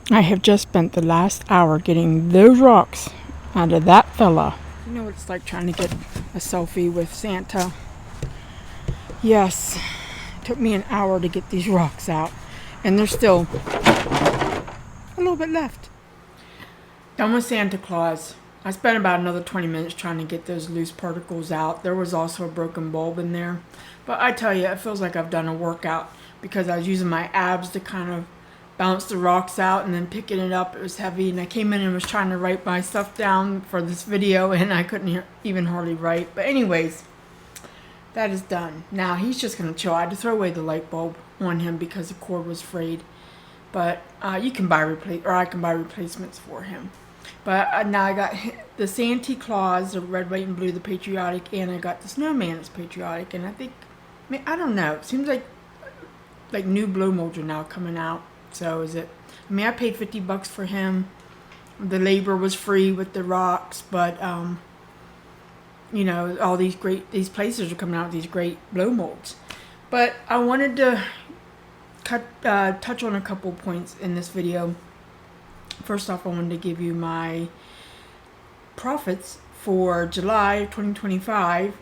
I have just spent the last hour getting those rocks out of that fella. You know what it's like trying to get a selfie with Santa? Yes, it took me an hour to get these rocks out, and there's still a little bit left. Done with Santa Claus. I spent about another 20 minutes trying to get those loose particles out. There was also a broken bulb in there. But I tell you, it feels like I've done a workout because I was using my abs to kind of bounce the rocks out and then picking it up. It was heavy, and I came in and was trying to write my stuff down for this video, and I couldn't even hardly write. But anyways, that is done. Now he's just going to chill. I had to throw away the light bulb on him because the cord was frayed. But you can buy I can buy replacements for him. But now I got the Santa Claus, the red, white, and blue, the patriotic, and I got the snowman that's patriotic. And I think, I don't know. It seems like new blow molds are now coming out. So is it? I paid $50 for him. The labor was free with the rocks, but all these places are coming out with these great blow molds. But I wanted to touch on a couple points in this video. First off, I wanted to give you my profits for July 2025.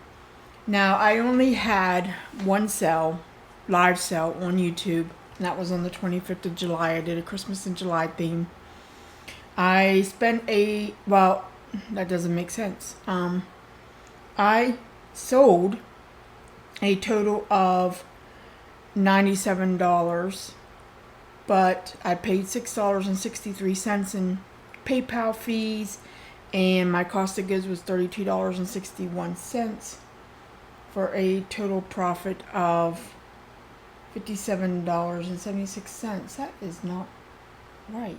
Now, I only had one live sale on YouTube, and that was on the 25th of July. I did a Christmas in July theme. I spent that doesn't make sense. I sold a total of $97, but I paid $6.63 in PayPal fees, and my cost of goods was $32.61 for a total profit of $57.76. That is not right.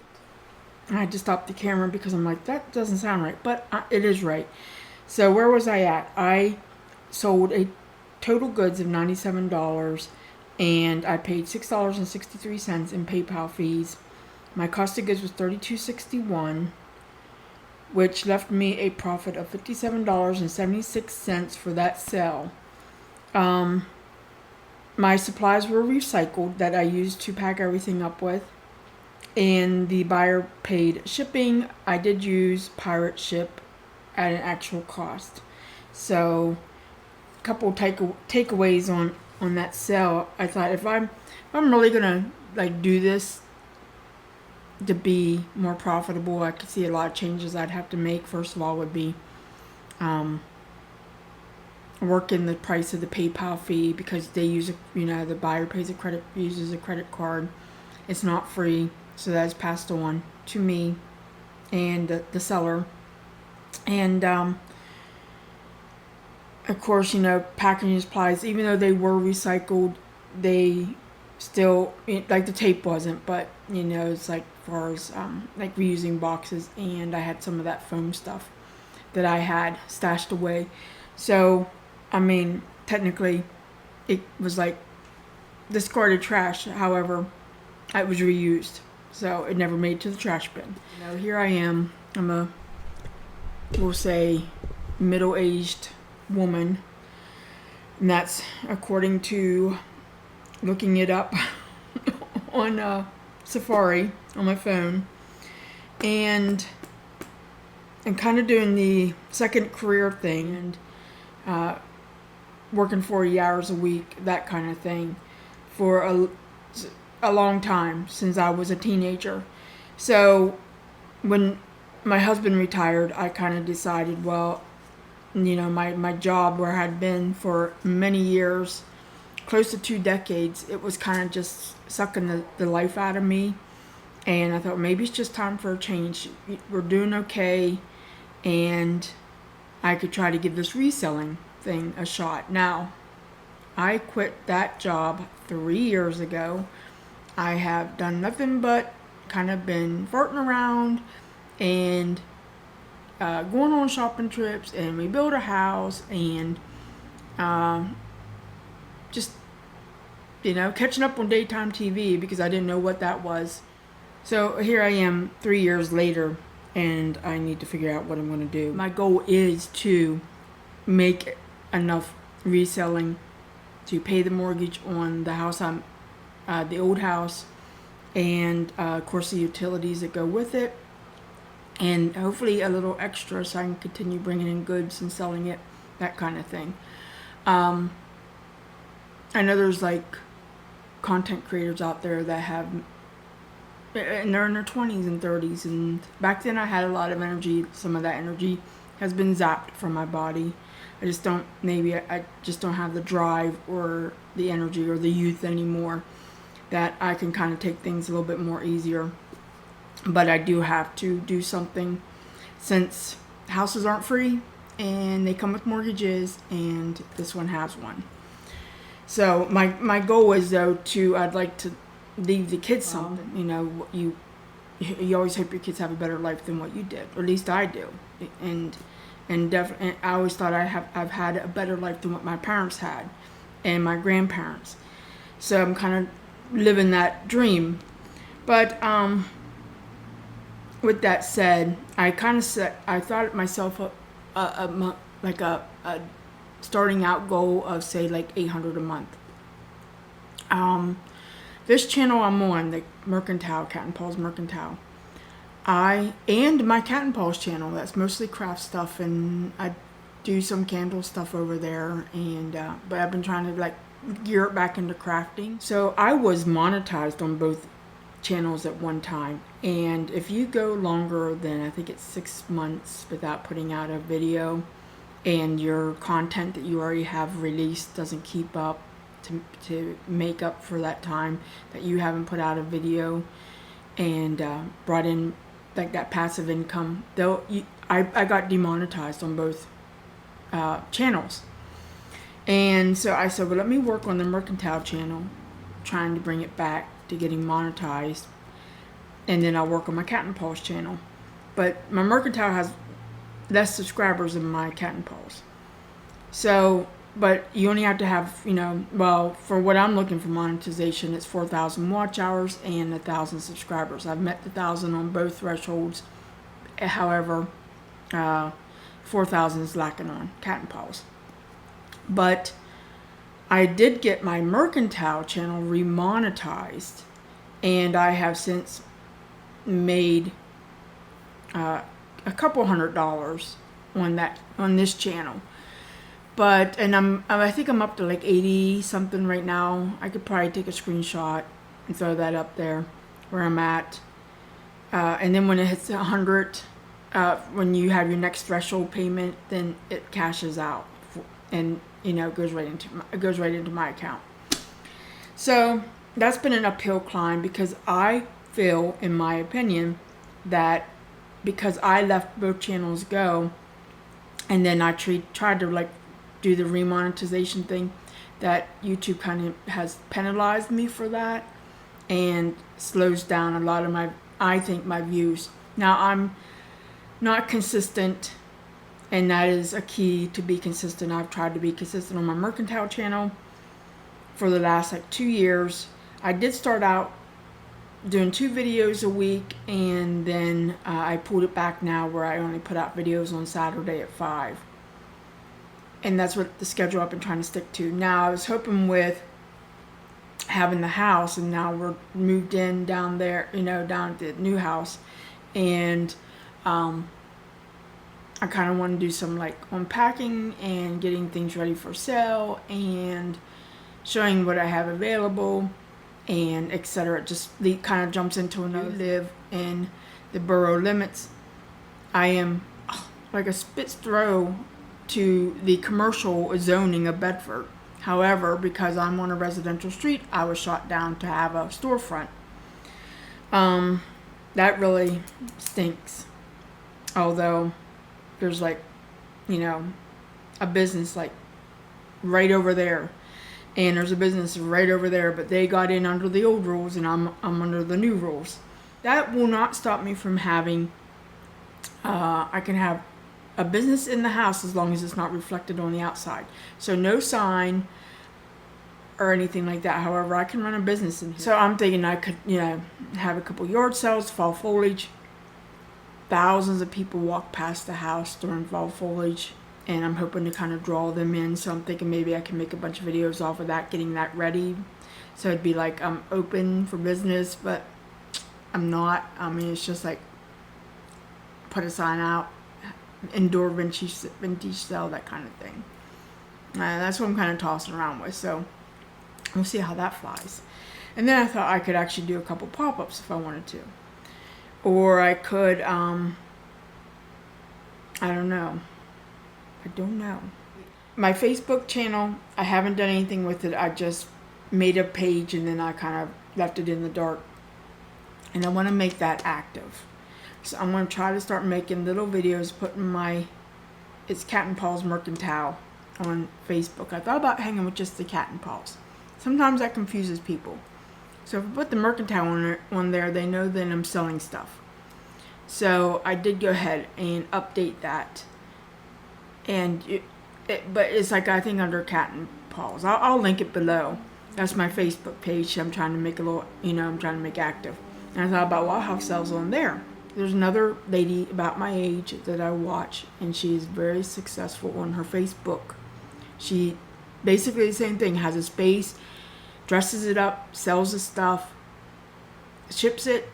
I had to stop the camera because I'm like, that doesn't sound right, but it is right. So where was I at? I sold a total goods of $97, and I paid $6.63 in PayPal fees. My cost of goods was $32.61, which left me a profit of $57.76 for that sale. My supplies were recycled that I used to pack everything up with, and the buyer paid shipping. I did use Pirate Ship at an actual cost. So a couple takeaways on that sale. I thought if I'm really gonna do this to be more profitable, I could see a lot of changes I'd have to make. First of all would be working the price of the PayPal fee, because they use the buyer uses a credit card. It's not free, so that's passed on to me and the seller. And of course, packaging supplies, even though they were recycled, they still, the tape wasn't, but it's far as reusing boxes, and I had some of that foam stuff that I had stashed away. So technically it was discarded trash. However, it was reused, so it never made it to the trash bin. Here I am. I'm we'll say middle-aged woman, and that's according to looking it up on Safari on my phone, and kind of doing the second career thing, and working 40 hours a week, that kind of thing, for a long time, since I was a teenager. So when my husband retired, I kind of decided, well, my job where I had been for many years, close to 2 decades, it was kind of just sucking the life out of me. And I thought, maybe it's just time for a change. We're doing okay, and I could try to give this reselling thing a shot. Now, I quit that job 3 years ago. I have done nothing but kind of been farting around and going on shopping trips, and we built a house, and just catching up on daytime TV, because I didn't know what that was. So here I am 3 years later, and I need to figure out what I'm going to do. My goal is to make enough reselling to pay the mortgage on the house, the old house, and of course the utilities that go with it, and hopefully a little extra so I can continue bringing in goods and selling it, that kind of thing. I know there's like content creators out there that have, and they're in their 20s and 30s, and back then I had a lot of energy. Some of that energy has been zapped from my body. I just don't have the drive or the energy or the youth anymore, that I can kind of take things a little bit more easier. But I do have to do something, since houses aren't free and they come with mortgages, and this one has one. So my goal is, though, I'd like to leave the kids something. You know, you always hope your kids have a better life than what you did, or at least I do. And I always thought I've had a better life than what my parents had, and my grandparents. So I'm kind of living that dream. But with that said, I thought myself like a starting out goal of, say, like $800 a month. This channel I'm on, the Mercantile, Cat and Paws Mercantile, and my Cat and Paws channel, that's mostly craft stuff, and I do some candle stuff over there, and but I've been trying to like gear it back into crafting. So I was monetized on both channels at one time, and if you go longer than, I think it's 6 months without putting out a video, and your content that you already have released doesn't keep up to make up for that time that you haven't put out a video and brought in like that passive income, I got demonetized on both channels. And so I said, well, let me work on the Mercantile channel, trying to bring it back to getting monetized, and then I'll work on my Cat and Paws channel. But my Mercantile has less subscribers than my Cat and Paws. So, but you only have to have, well, for what I'm looking for monetization, it's 4,000 watch hours and 1,000 subscribers. I've met the 1,000 on both thresholds. However, 4,000 is lacking on Cat and Paws. But I did get my Mercantile channel remonetized, and I have since made a couple $100 on this channel. But, and I think I'm up to like 80 something right now. I could probably take a screenshot and throw that up there where I'm at. And then when it hits 100, when you have your next threshold payment, then it cashes out, and it goes right into my account. So that's been an uphill climb, because I feel, in my opinion, that because I let both channels go, and then I tried to like do the remonetization thing, that YouTube kind of has penalized me for that and slows down a lot of my views. Now, I'm not consistent, and that is a key to be consistent. I've tried to be consistent on my Mercantile channel for the last 2 years. I did start out doing 2 videos a week, and then I pulled it back now, where I only put out videos on Saturday at 5. And that's what the schedule I've been trying to stick to. Now, I was hoping with having the house, and now we're moved in down there, down at the new house, and I kind of want to do some like unpacking and getting things ready for sale and showing what I have available, and etc. Just kind of jumps into another. Live in the borough limits. I am like a spit's throw to the commercial zoning of Bedford. However, because I'm on a residential street, I was shot down to have a storefront. That really stinks. Although there's like, a business like right over there, and there's a business right over there, but they got in under the old rules, and I'm under the new rules. That will not stop me from having, I can have a business in the house as long as it's not reflected on the outside. So no sign or anything like that. However, I can run a business in here. So I'm thinking I could, have a couple yard sales, fall foliage. Thousands of people walk past the house during fall foliage, and I'm hoping to kind of draw them in. So I'm thinking maybe I can make a bunch of videos off of that, getting that ready. So it'd be like I'm open for business, but I'm not. I mean, it's just like put a sign out, indoor vintage sale, that kind of thing. That's what I'm kind of tossing around with. So we'll see how that flies. And then I thought I could actually do a couple pop-ups if I wanted to, or I could. I don't know. My Facebook channel, I haven't done anything with it. I just made a page and then I kind of left it in the dark. And I want to make that active. So I'm going to try to start making little videos, putting it's Cat and Paws Mercantile on Facebook. I thought about hanging with just the Cat and Paws. Sometimes that confuses people. So if I put the Mercantile on there, they know that I'm selling stuff. So I did go ahead and update that. And but it's like, I think under Cat and Paws. I'll link it below. That's my Facebook page. I'm trying to make a little, I'm trying to make active. And I thought about, well, I'll have sales on there. There's another lady about my age that I watch, and she's very successful on her Facebook. She basically the same thing, has a space, dresses it up, sells the stuff, ships it.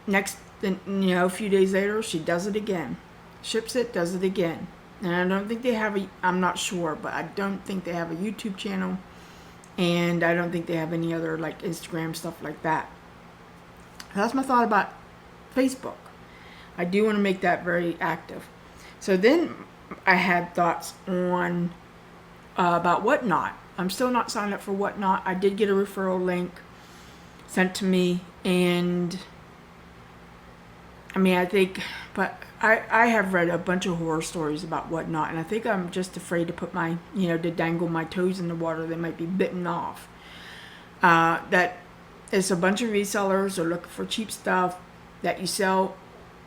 A few days later, she does it again. Ships it, does it again. And I don't think they have I'm not sure, but I don't think they have a YouTube channel. And I don't think they have any other like Instagram stuff like that. That's my thought about Facebook. I do want to make that very active. So then I had thoughts on about Whatnot. I'm still not signed up for Whatnot. I did get a referral link sent to me, and I mean, I have read a bunch of horror stories about Whatnot, and I think I'm just afraid to put to dangle my toes in the water. They might be bitten off. That it's a bunch of resellers are looking for cheap stuff that you sell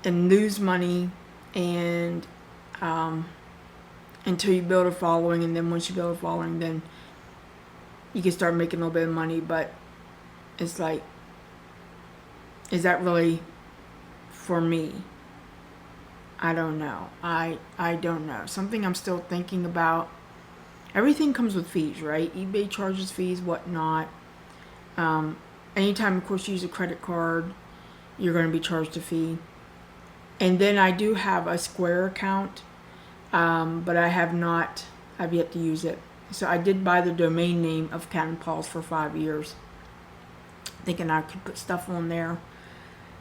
and lose money, and until you build a following, and then once you build a following, then you can start making a little bit of money. But it's like, is that really for me? I don't know. I don't know. Something I'm still thinking about. Everything comes with fees, right? eBay charges fees, Whatnot. Anytime, of course, you use a credit card, you're going to be charged a fee. And then I do have a Square account, but I've yet to use it. So I did buy the domain name of Cat and Paws for 5 years, thinking I could put stuff on there.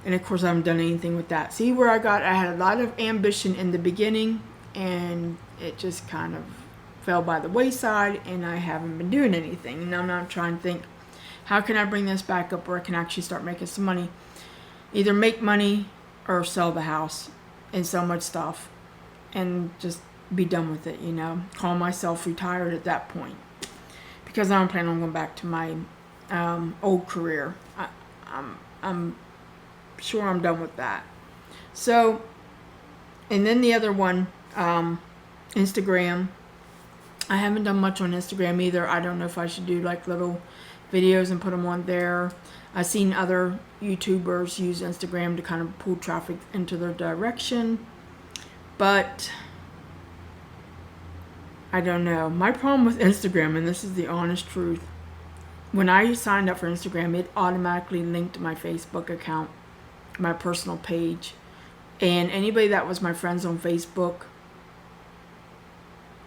And of course I haven't done anything with that. See where I had a lot of ambition in the beginning, and it just kind of fell by the wayside, and I haven't been doing anything. And now I'm trying to think, how can I bring this back up where I can actually start making some money? Either make money or sell the house and sell much stuff and just be done with it, call myself retired at that point, because I don't plan on going back to my old career. I'm sure I'm done with that. So, and then the other one, Instagram. I haven't done much on Instagram either. I don't know if I should do like little videos and put them on there. I've seen other YouTubers use Instagram to kind of pull traffic into their direction, but I don't know. My problem with Instagram, and this is the honest truth, when I signed up for Instagram, it automatically linked my Facebook account, my personal page, and anybody that was my friends on Facebook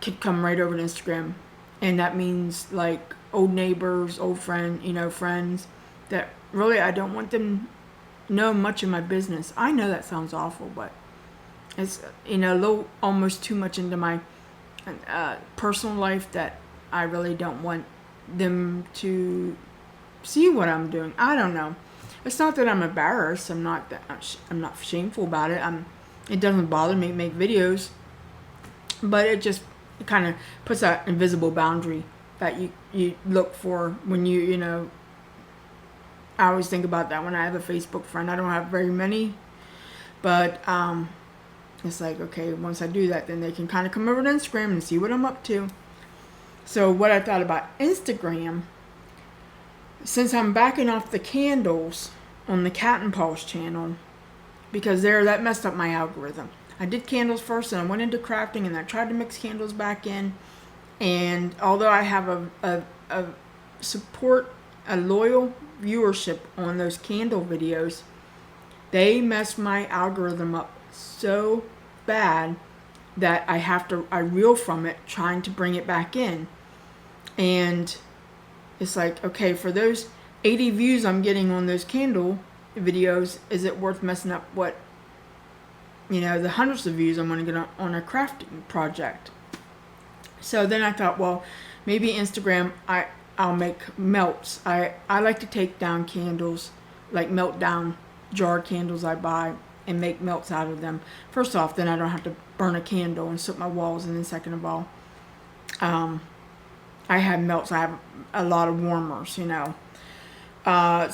could come right over to Instagram. And that means like old neighbors, old friends that really I don't want them to know much of my business. I know that sounds awful, but it's a little almost too much into my personal life that I really don't want them to see what I'm doing. I don't know. It's not that I'm embarrassed. I'm not shameful about it. It doesn't bother me to make videos, but it kind of puts that invisible boundary that you look for when I always think about that when I have a Facebook friend. I don't have very many, but it's like, okay, once I do that, then they can kind of come over to Instagram and see what I'm up to. So what I thought about Instagram, since I'm backing off the candles on the Cat and Paws channel, because that messed up my algorithm. I did candles first, and I went into crafting, and I tried to mix candles back in. And although I have a loyal viewership on those candle videos, They messed my algorithm up so bad that I reel from it trying to bring it back in. And it's like, okay, for those 80 views I'm getting on those candle videos, is it worth messing up what, the hundreds of views I'm going to get on a crafting project? So then I thought, well, maybe Instagram, I'll make melts. I like to take down candles, like melt down jar candles I buy and make melts out of them. First off, then I don't have to burn a candle and soak my walls. And then second of all, I have melts. I have a lot of warmers, So I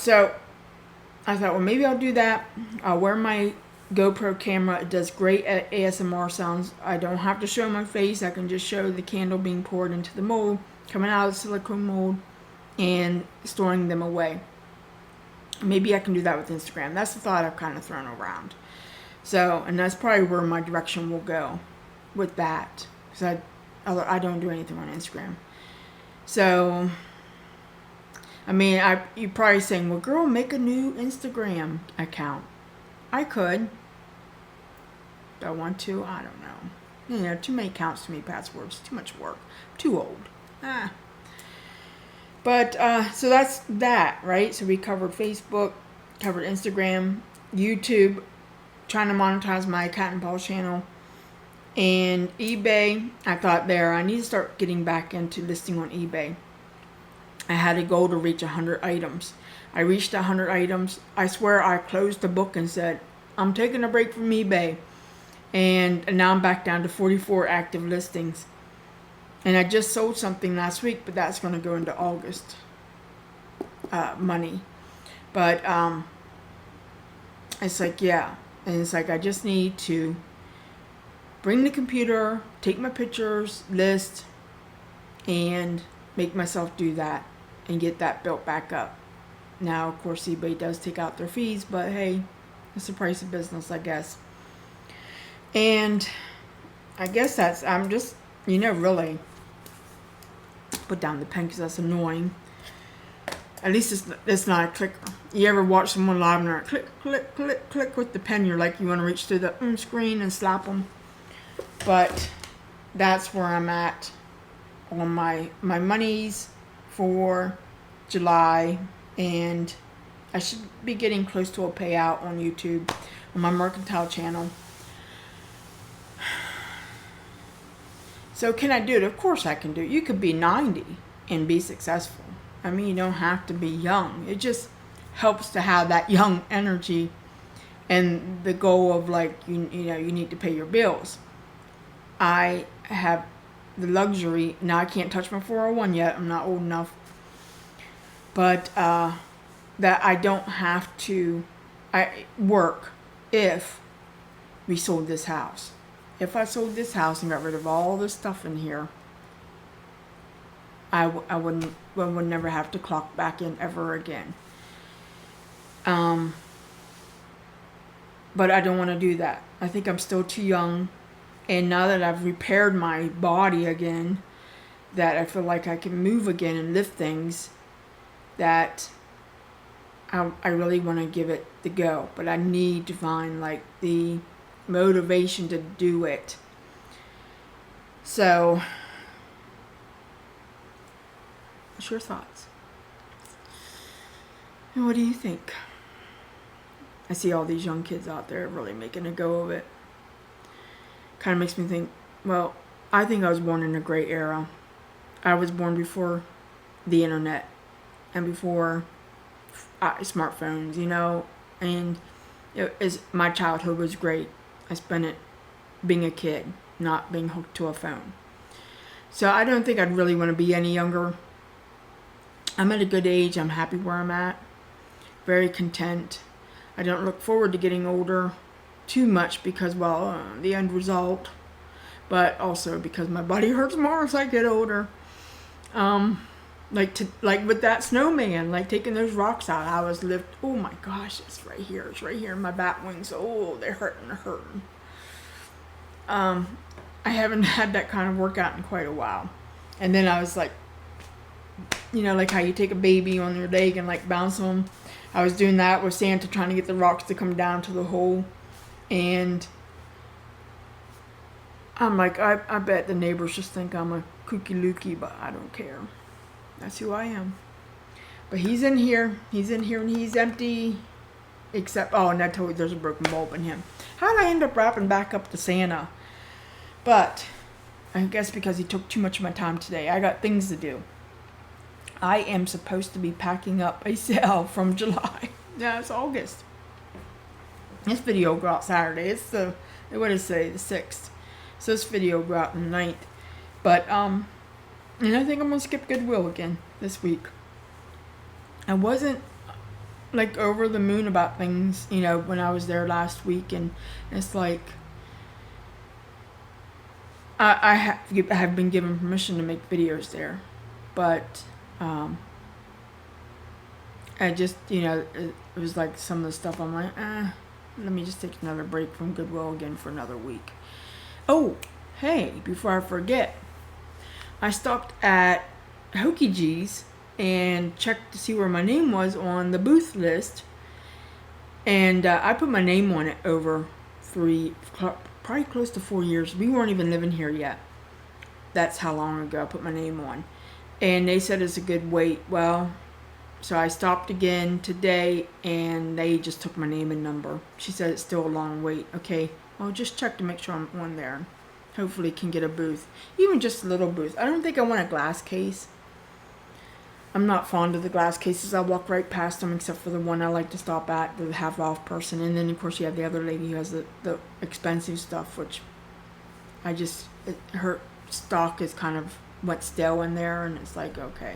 thought, well, maybe I'll do that. I'll wear my GoPro camera. It does great at ASMR sounds. I don't have to show my face. I can just show the candle being poured into the mold, coming out of the silicone mold, and storing them away. Maybe I can do that with Instagram. That's the thought I've kind of thrown around. So, and that's probably where my direction will go with that. Because I don't do anything on Instagram. So, I mean, you're probably saying, well, girl, make a new Instagram account. I could. Do I want to? I don't know. Too many accounts, too many passwords, too much work. I'm too old. But, so that's that, right? So we covered Facebook, covered Instagram, YouTube, trying to monetize my cat and ball channel, and eBay. I thought I need to start getting back into listing on eBay. I had a goal to reach 100 items. I reached 100 items. I swear I closed the book and said, I'm taking a break from eBay. And now I'm back down to 44 active listings. And I just sold something last week, but that's going to go into August money. But it's like, yeah. And it's like, I just need to bring the computer, take my pictures, list, and make myself do that and get that built back up. Now, of course, eBay does take out their fees, but hey, it's the price of business, I guess. And I guess I'm just, really put down the pen because that's annoying. At least it's not a clicker. You ever watch someone live and they're like, click, click, click, click with the pen? You're like, you want to reach through the screen and slap them. But that's where I'm at on my monies for July. And I should be getting close to a payout on YouTube on my mercantile channel. So can I do it? Of course I can do it. You could be 90 and be successful. I mean, you don't have to be young. It just helps to have that young energy and the goal of like, you need to pay your bills. I have the luxury, now I can't touch my 401 yet. I'm not old enough. But that I don't have to work if we sold this house. If I sold this house and got rid of all the stuff in here, I would never have to clock back in ever again. But I don't want to do that. I think I'm still too young. And now that I've repaired my body again, that I feel like I can move again and lift things, that I really want to give it the go. But I need to find like the motivation to do it. So, what's your thoughts? And what do you think? I see all these young kids out there really making a go of it. Kind of makes me think, well, I think I was born in a great era. I was born before the internet and before smartphones, and my childhood was great. I spent it being a kid, not being hooked to a phone. So I don't think I'd really want to be any younger. I'm at a good age. I'm happy where I'm at. Very content. I don't look forward to getting older too much because, the end result. But also because my body hurts more as I get older. Like with that snowman, like taking those rocks out, I was oh my gosh, it's right here, my bat wings, oh, they're hurting. I haven't had that kind of workout in quite a while. And then I was like, like how you take a baby on your leg and like bounce them I was doing that with Santa, trying to get the rocks to come down to the hole. And I'm like, I bet the neighbors just think I'm a kooky looky, but I don't care. That's who I am. But he's in here. He's in here and he's empty. Except, oh, and I told you there's a broken bulb in him. How did I end up wrapping back up to Santa? But I guess because he took too much of my time today. I got things to do. I am supposed to be packing up a sale from July. Yeah, it's August. This video will go out Saturday. It's the, what did it say, the 6th. So this video will go out on the 9th. But, and I think I'm going to skip Goodwill again this week. I wasn't, like, over the moon about things, you know, when I was there last week. And it's like, I have been given permission to make videos there. But, I just, you know, it was like some of the stuff I'm like, let me just take another break from Goodwill again for another week. Oh, hey, before I forget, I stopped at Hokey G's and checked to see where my name was on the booth list. And I put my name on it over probably close to 4 years. We weren't even living here yet. That's how long ago I put my name on. And they said it's a good wait. Well, so I stopped again today and they just took my name and number. She said it's still a long wait. Okay, well, just check to make sure I'm on there. Hopefully can get a booth. Even just a little booth. I don't think I want a glass case. I'm not fond of the glass cases. I walk right past them except for the one I like to stop at, the half off person. And then of course you have the other lady who has the expensive stuff, which her stock is kind of went stale in there, and it's like, okay.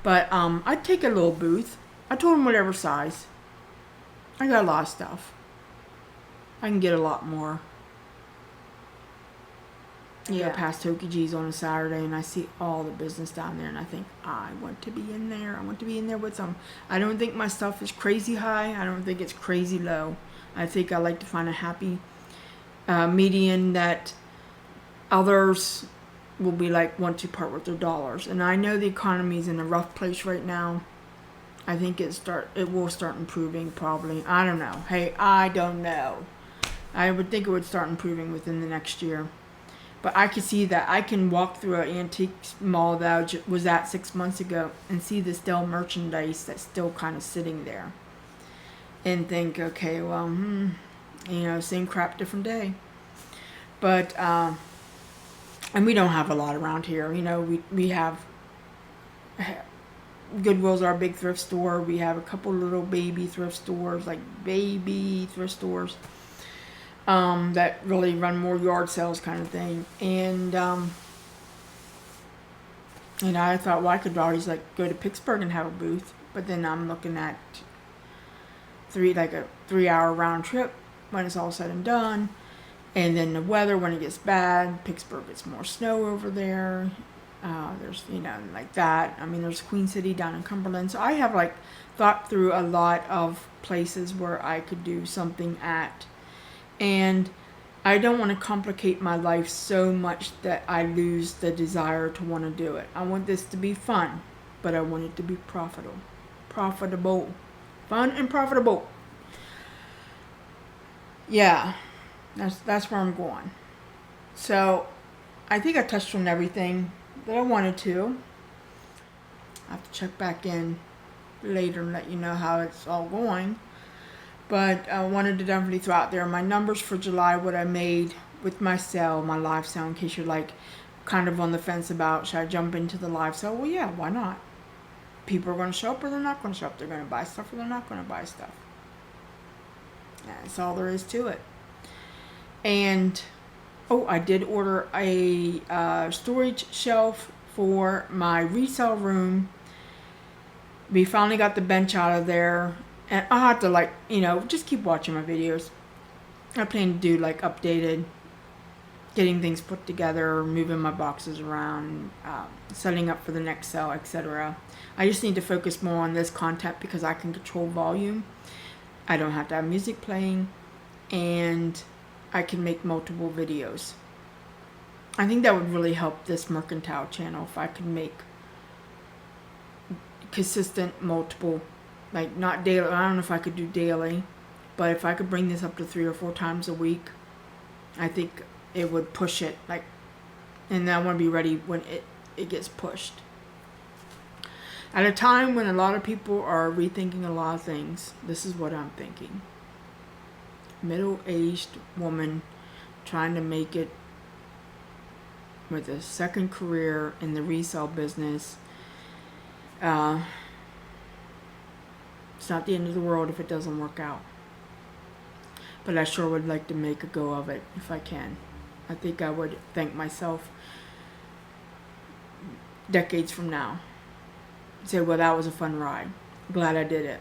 But I'd take a little booth. I told them whatever size. I got a lot of stuff. I can get a lot more. Yeah. I go past Hokey G's on a Saturday and I see all the business down there and I think, I want to be in there. I want to be in there with some. I don't think my stuff is crazy high. I don't think it's crazy low. I think I like to find a happy median that others will be like, want to part with their dollars. And I know the economy is in a rough place right now. I think it will start improving probably. I don't know. Hey, I don't know. I would think it would start improving within the next year. But I can see that. I can walk through an antique mall that I was at 6 months ago and see the stale merchandise that's still kind of sitting there. And think, okay, well, you know, same crap, different day. But, and we don't have a lot around here. You know, we have, Goodwill's our big thrift store. We have a couple little baby thrift stores, like baby thrift stores. That really run more yard sales kind of thing. And I thought, well, I could always like go to Pittsburgh and have a booth. But then I'm looking at a 3-hour round trip when it's all said and done. And then the weather, when it gets bad, Pittsburgh gets more snow over there. There's, you know, like that. I mean, there's Queen City down in Cumberland. So I have like thought through a lot of places where I could do something at. And I don't want to complicate my life so much that I lose the desire to want to do it. I want this to be fun, but I want it to be profitable. Fun and profitable. Yeah, that's where I'm going. So I think I touched on everything that I wanted to. I have to check back in later and let you know how it's all going. But I wanted to definitely throw out there my numbers for July, what I made with my sale, my live sale, in case you're like kind of on the fence about, should I jump into the live sale? Well, yeah, why not? People are going to show up or they're not going to show up. They're going to buy stuff or they're not going to buy stuff. That's all there is to it. And, oh, I did order a storage shelf for my resale room. We finally got the bench out of there. And I'll have to, like, you know, just keep watching my videos. I plan to do, like, updated, getting things put together, moving my boxes around, setting up for the next sale, etc. I just need to focus more on this content because I can control volume. I don't have to have music playing. And I can make multiple videos. I think that would really help this mercantile channel if I could make consistent multiple like not daily. I don't know if I could do daily, but if I could bring this up to 3 or 4 times a week, I think it would push it, like, and I want to be ready when it gets pushed. At a time when a lot of people are rethinking a lot of things, this is what I'm thinking. Middle-aged woman trying to make it with a second career in the resale business. It's not the end of the world if it doesn't work out. But I sure would like to make a go of it if I can. I think I would thank myself decades from now. Say, well, that was a fun ride. Glad I did it.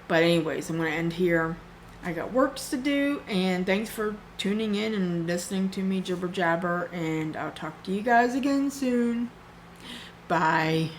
But anyways, I'm going to end here. I got works to do, and thanks for tuning in and listening to me jibber jabber, and I'll talk to you guys again soon. Bye.